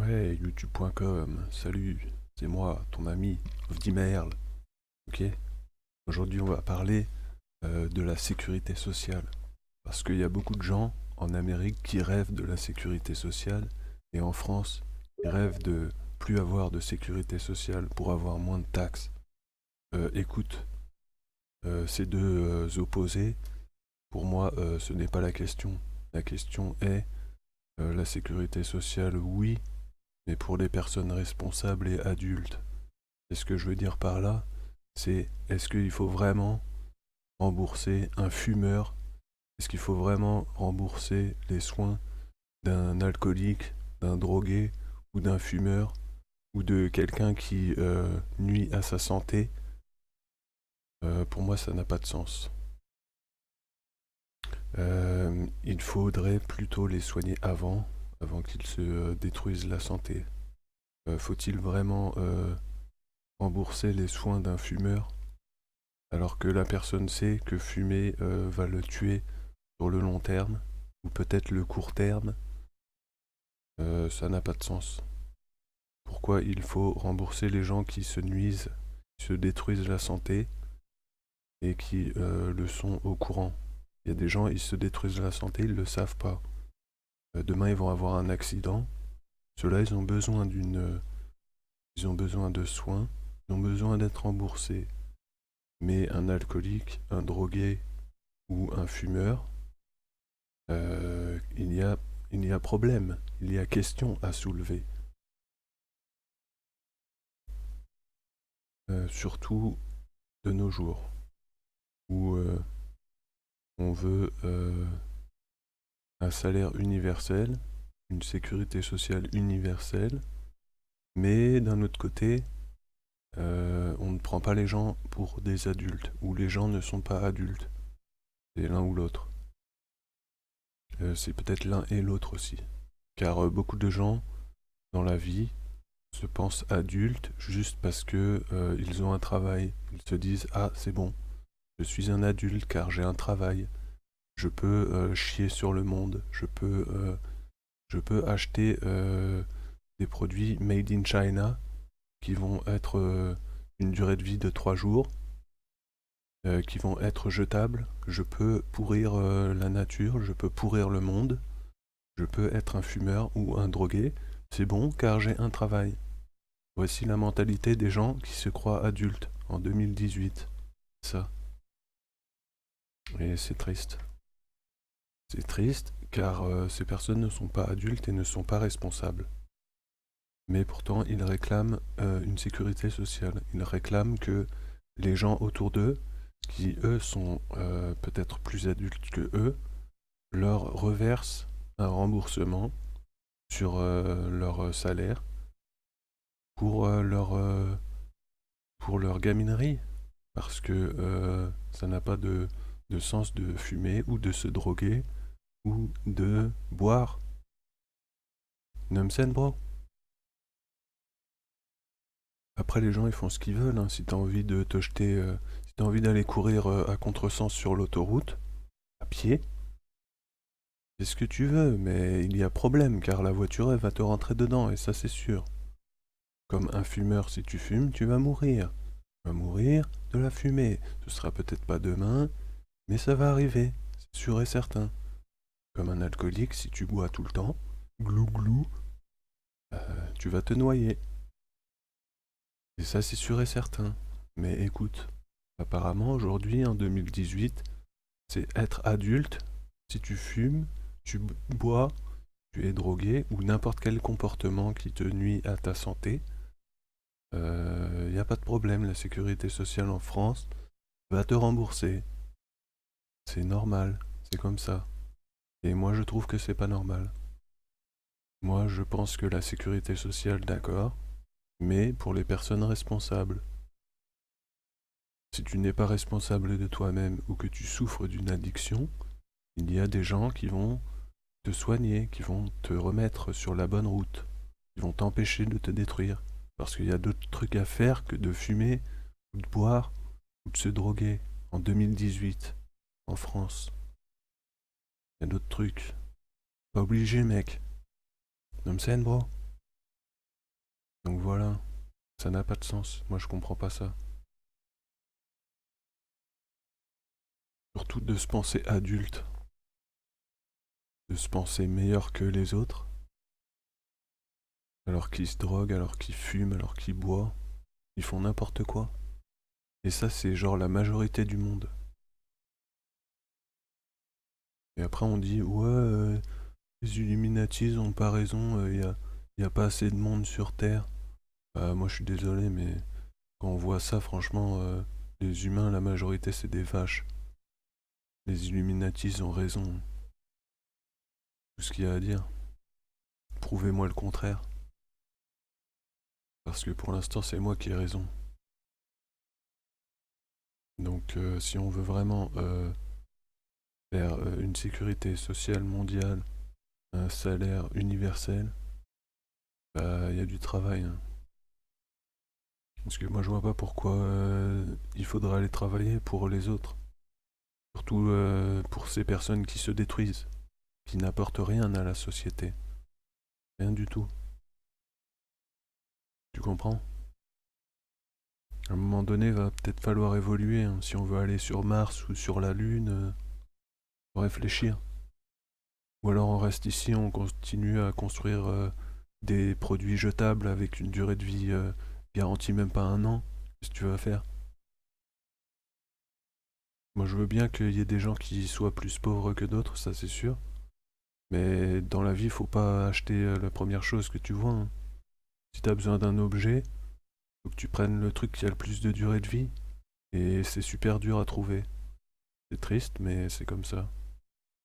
Ouais, youtube.com, salut, c'est moi, ton ami, Vdi Merle, ok? Aujourd'hui, on va parler de la sécurité sociale. Parce qu'il y a beaucoup de gens en Amérique qui rêvent de la sécurité sociale, et en France, ils rêvent de plus avoir de sécurité sociale pour avoir moins de taxes. Écoute, ces deux opposés, pour moi, ce n'est pas la question. La question est, la sécurité sociale, oui, mais pour les personnes responsables et adultes. Et ce que je veux dire par là, c'est est-ce qu'il faut vraiment rembourser un fumeur? Est-ce qu'il faut vraiment rembourser les soins d'un alcoolique, d'un drogué ou d'un fumeur ou de quelqu'un qui nuit à sa santé? Pour moi, ça n'a pas de sens. Il faudrait plutôt les soigner avant qu'ils se détruisent la santé. Faut-il vraiment rembourser les soins d'un fumeur alors que la personne sait que fumer va le tuer sur le long terme, ou peut-être le court terme? Ça n'a pas de sens. Pourquoi il faut rembourser les gens qui se nuisent, qui se détruisent la santé et qui le sont au courant? Il y a des gens, ils se détruisent la santé, ils ne le savent pas. Demain, ils vont avoir un accident. Ceux-là, ils ont besoin de soins, ils ont besoin d'être remboursés. Mais un alcoolique, un drogué ou un fumeur, il y a problème, il y a question à soulever. Surtout de nos jours, où on veut un salaire universel, une sécurité sociale universelle, mais d'un autre côté, on ne prend pas les gens pour des adultes, ou les gens ne sont pas adultes. C'est l'un ou l'autre. C'est peut-être l'un et l'autre aussi. Car beaucoup de gens dans la vie se pensent adultes juste parce que ils ont un travail. Ils se disent ah c'est bon, je suis un adulte car j'ai un travail. Je peux chier sur le monde. Je peux acheter des produits made in China qui vont être une durée de vie de 3 jours, qui vont être jetables. Je peux pourrir la nature, je peux pourrir le monde. Je peux être un fumeur ou un drogué. C'est bon car j'ai un travail. Voici la mentalité des gens qui se croient adultes en 2018. Ça. Et c'est triste. C'est triste car ces personnes ne sont pas adultes et ne sont pas responsables. Mais pourtant, ils réclament une sécurité sociale. Ils réclament que les gens autour d'eux, qui eux sont peut-être plus adultes que eux, leur reversent un remboursement sur leur salaire pour, pour leur gaminerie. Parce que ça n'a pas de sens de fumer ou de se droguer ou de boire. Numsen, bro. Après, les gens, ils font ce qu'ils veulent, hein. Si t'as envie de te jeter, si t'as envie d'aller courir à contresens sur l'autoroute, à pied, c'est ce que tu veux, mais il y a problème, car la voiture, elle va te rentrer dedans, et ça, c'est sûr. Comme un fumeur, si tu fumes, tu vas mourir. Tu vas mourir de la fumée. Ce sera peut-être pas demain, mais ça va arriver, c'est sûr et certain. Comme un alcoolique, si tu bois tout le temps, glou glou, tu vas te noyer. Et ça, c'est sûr et certain. Mais écoute, apparemment, aujourd'hui, en 2018, c'est être adulte. Si tu fumes, tu bois, tu es drogué ou n'importe quel comportement qui te nuit à ta santé, il n'y a pas de problème. La sécurité sociale en France va te rembourser. C'est normal, c'est comme ça. Et moi, je trouve que c'est pas normal. Moi, je pense que la sécurité sociale, d'accord, mais pour les personnes responsables. Si tu n'es pas responsable de toi-même ou que tu souffres d'une addiction, il y a des gens qui vont te soigner, qui vont te remettre sur la bonne route, qui vont t'empêcher de te détruire. Parce qu'il y a d'autres trucs à faire que de fumer, ou de boire, ou de se droguer. En 2018, en France, il y a d'autres trucs. Pas obligé, mec. Non me scène, bro. Donc voilà, ça n'a pas de sens. Moi je comprends pas ça. Surtout de se penser adulte, de se penser meilleur que les autres, alors qu'ils se droguent, alors qu'ils fument, alors qu'ils boivent, ils font n'importe quoi. Et ça c'est genre la majorité du monde. Et après on dit ouais, les Illuminatis ont pas raison, y a pas assez de monde sur Terre. Moi je suis désolé mais quand on voit ça franchement, les humains la majorité c'est des vaches. Les Illuminatis ont raison. Tout ce qu'il y a à dire. Prouvez-moi le contraire. Parce que pour l'instant c'est moi qui ai raison. Donc si on veut vraiment faire une sécurité sociale mondiale, un salaire universel, bah il y a du travail, hein. Parce que moi je vois pas pourquoi il faudra aller travailler pour les autres. Surtout pour ces personnes qui se détruisent, qui n'apportent rien à la société. Rien du tout. Tu comprends? À un moment donné, va peut-être falloir évoluer, hein. Si on veut aller sur Mars ou sur la Lune, faut réfléchir. Ou alors on reste ici, on continue à construire des produits jetables avec une durée de vie garantie même pas un an. Qu'est-ce que tu vas faire? Moi je veux bien qu'il y ait des gens qui soient plus pauvres que d'autres, ça c'est sûr. Mais dans la vie, faut pas acheter la première chose que tu vois, hein. Si t'as besoin d'un objet, faut que tu prennes le truc qui a le plus de durée de vie. Et c'est super dur à trouver. C'est triste, mais c'est comme ça.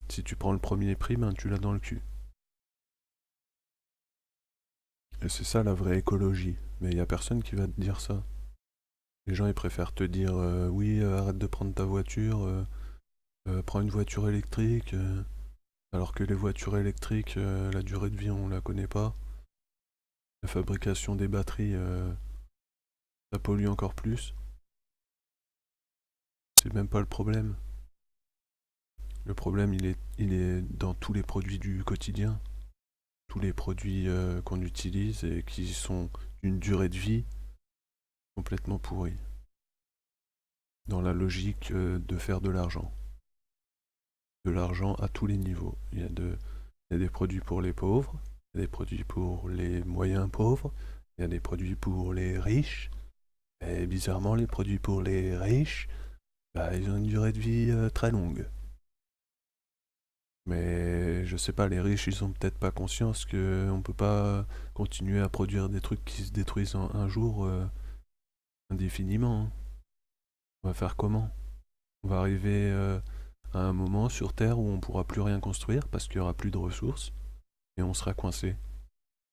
Si tu prends le premier prix, ben tu l'as dans le cul. Et c'est ça la vraie écologie. Mais il y a personne qui va te dire ça. Les gens ils préfèrent te dire oui, arrête de prendre ta voiture, prends une voiture électrique, alors que les voitures électriques, la durée de vie on la connaît pas. La fabrication des batteries, ça pollue encore plus. C'est même pas le problème. Le problème il est dans tous les produits du quotidien, tous les produits qu'on utilise et qui sont d'une durée de vie complètement pourrie. Dans la logique de faire de l'argent. De l'argent à tous les niveaux. Il y a des produits pour les pauvres, il y a des produits pour les moyens pauvres, il y a des produits pour les riches. Et bizarrement, les produits pour les riches, bah, ils ont une durée de vie très longue. Mais je sais pas, les riches, ils ont peut-être pas conscience qu'on peut pas continuer à produire des trucs qui se détruisent en un jour indéfiniment, hein. On va faire comment? On va arriver à un moment sur Terre où on pourra plus rien construire parce qu'il y aura plus de ressources et on sera coincé.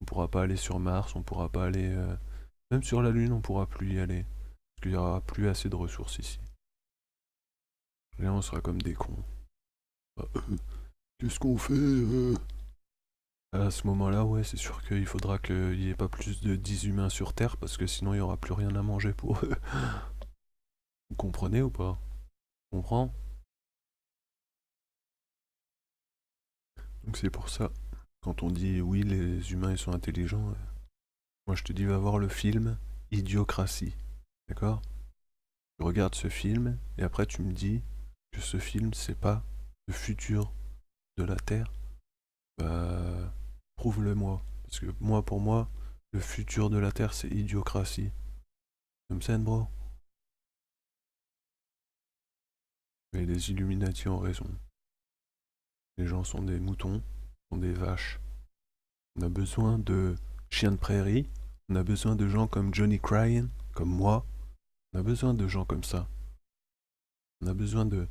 On pourra pas aller sur Mars, on pourra pas aller même sur la Lune, on pourra plus y aller parce qu'il y aura plus assez de ressources ici. Et là, on sera comme des cons. Ah, qu'est-ce qu'on fait À ce moment-là, ouais, c'est sûr qu'il faudra qu'il n'y ait pas plus de 10 humains sur Terre parce que sinon il n'y aura plus rien à manger pour eux. Vous comprenez ou pas? On comprend? Donc c'est pour ça. Quand on dit oui, les humains ils sont intelligents, moi je te dis va voir le film Idiocratie. D'accord? Tu regardes ce film et après tu me dis que ce film c'est pas le futur de la Terre. Bah prouve-le-moi. Parce que moi pour moi, le futur de la Terre c'est Idiocratie. Comme ça, bro? Mais les Illuminati ont raison. Les gens sont des moutons, sont des vaches. On a besoin de chiens de prairie, on a besoin de gens comme Johnny Cryan, comme moi. On a besoin de gens comme ça. On a besoin de...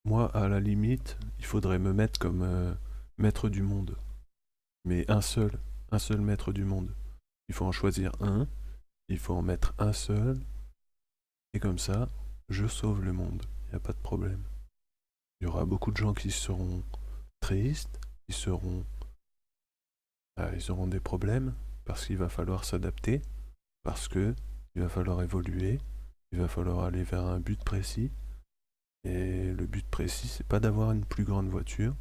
Moi, à la limite, il faudrait me mettre comme maître du monde. Mais un seul maître du monde. Il faut en choisir un, il faut en mettre un seul, et comme ça, je sauve le monde. Il n'y a pas de problème. Il y aura beaucoup de gens qui seront tristes, qui seront... ils auront des problèmes, parce qu'il va falloir s'adapter, parce que il va falloir évoluer, il va falloir aller vers un but précis. Et le but précis, c'est pas d'avoir une plus grande voiture,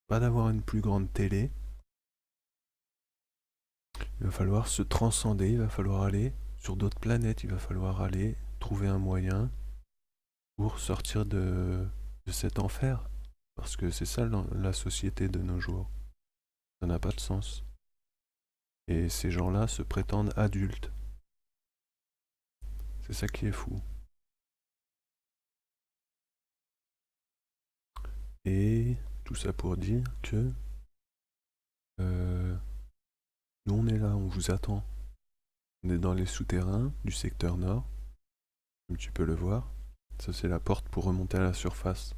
pas d'avoir une plus grande télé. Il va va falloir se transcender, il va falloir aller sur d'autres planètes, il va falloir aller trouver un moyen pour sortir de cet enfer. Parce que c'est ça la société de nos jours. Ça n'a pas de sens. Et ces gens-là se prétendent adultes. C'est ça qui est fou. Et tout ça pour dire que nous on est là, on vous attend. On est dans les souterrains du secteur nord, comme tu peux le voir. Ça c'est la porte pour remonter à la surface.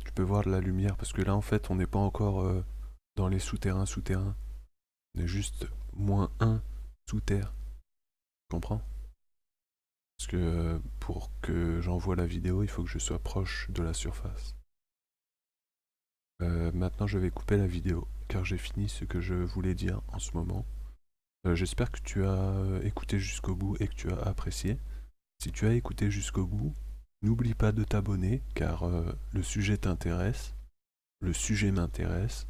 Tu peux voir de la lumière parce que là en fait on n'est pas encore dans les souterrains. On est juste -1 sous terre. Tu comprends? Parce que pour que j'envoie la vidéo, il faut que je sois proche de la surface. Maintenant je vais couper la vidéo car j'ai fini ce que je voulais dire en ce moment. J'espère que tu as écouté jusqu'au bout et que tu as apprécié. Si tu as écouté jusqu'au bout, n'oublie pas de t'abonner car le sujet t'intéresse, le sujet m'intéresse.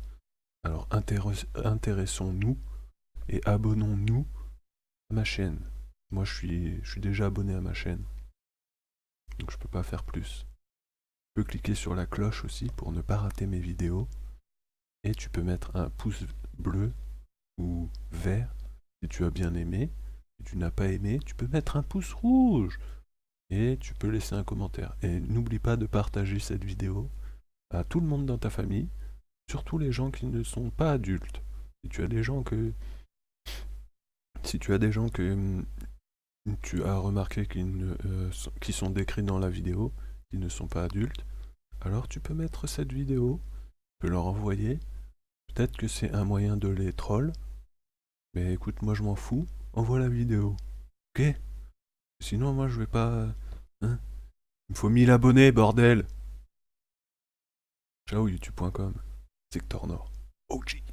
Alors intéressons-nous et abonnons-nous à ma chaîne. Moi je suis déjà abonné à ma chaîne, donc je peux pas faire plus. Tu peux cliquer sur la cloche aussi pour ne pas rater mes vidéos. Et tu peux mettre un pouce bleu ou vert si tu as bien aimé. Si tu n'as pas aimé, tu peux mettre un pouce rouge. Et tu peux laisser un commentaire. Et n'oublie pas de partager cette vidéo à tout le monde dans ta famille, surtout les gens qui ne sont pas adultes. Si tu as des gens que tu as remarqué qui sont décrits dans la vidéo, qui ne sont pas adultes, alors tu peux mettre cette vidéo, tu peux leur envoyer. Peut-être que c'est un moyen de les troll, mais écoute, moi je m'en fous, envoie la vidéo. Ok? Sinon moi je vais pas... Hein? Il me faut 1000 abonnés, bordel! Ciao youtube.com, secteur nord. OG.